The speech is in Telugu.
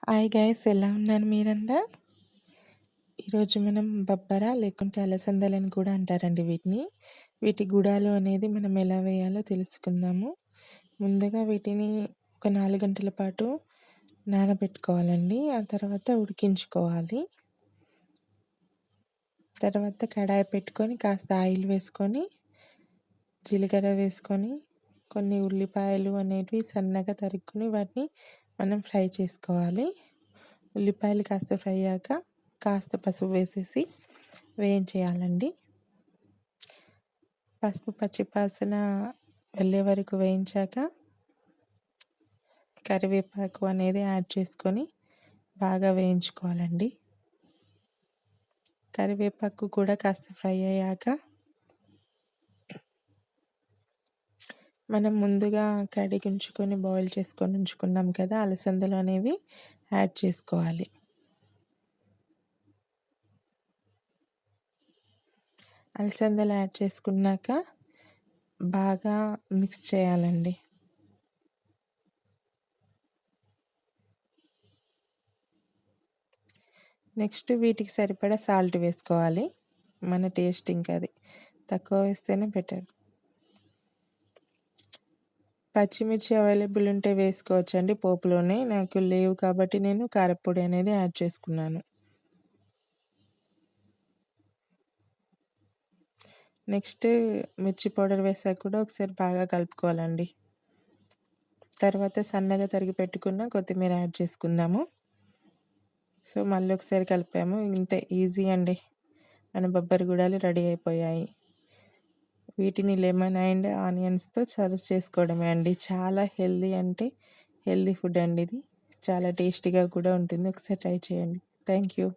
హాయ్ గైస్, ఎలా ఉన్నారు మీరంతా? ఈరోజు మనం బబ్బరా లేకుంటే అలసందలని కూడా అంటారండి వీటిని. వీటి గుడాలు అనేది మనం ఎలా వేయాలో తెలుసుకుందాము. ముందుగా వీటిని ఒక 4 గంటల పాటు నానబెట్టుకోవాలండి. ఆ తర్వాత ఉడికించుకోవాలి. తర్వాత కడాయి పెట్టుకొని కాస్త ఆయిల్ వేసుకొని జీలకర్ర వేసుకొని కొన్ని ఉల్లిపాయలు అనేటివి సన్నగా తరుక్కుని వాటిని మనం ఫ్రై చేసుకోవాలి. ఉల్లిపాయలు కాస్త ఫ్రై అయ్యాక కాస్త పసుపు వేసేసి వేయించేయాలండి. పసుపు పచ్చివాసన వెళ్ళే వరకు వేయించాక కరివేపాకు అనేది యాడ్ చేసుకొని బాగా వేయించుకోవాలండి. కరివేపాకు కూడా కాస్త ఫ్రై అయ్యాక మనం ముందుగా కడిగి ఉంచుకొని బాయిల్ చేసుకొని ఉంచుకున్నాం కదా, అలసందలు అనేవి యాడ్ చేసుకోవాలి. అలసందలు యాడ్ చేసుకున్నాక బాగా మిక్స్ చేయాలండి. నెక్స్ట్ వీటికి సరిపడా సాల్ట్ వేసుకోవాలి. మన టేస్ట్ ఇంకా అది తక్కువ వేస్తేనే బెటర్. పచ్చిమిర్చి అవైలబుల్ ఉంటే వేసుకోవచ్చండి పోపులోనే. నాకు లేవు కాబట్టి నేను కారపొడి అనేది యాడ్ చేసుకున్నాను. నెక్స్ట్ మిర్చి పౌడర్ వేసాక కూడా ఒకసారి బాగా కలుపుకోవాలండి. తర్వాత సన్నగా తరిగి పెట్టుకున్న కొత్తిమీర యాడ్ చేసుకుందాము. సో మళ్ళీ ఒకసారి కలిపాము. ఇంతే, ఈజీ అండి. మన బొబ్బరి గుడాలు రెడీ అయిపోయాయి. వీటిని లెమన్ అండ్ ఆనియన్స్తో సర్వ్ చేసుకోవడమే అండి. చాలా హెల్దీ ఫుడ్ అండి ఇది. చాలా టేస్టీగా కూడా ఉంటుంది. ఒకసారి ట్రై చేయండి. Thank you.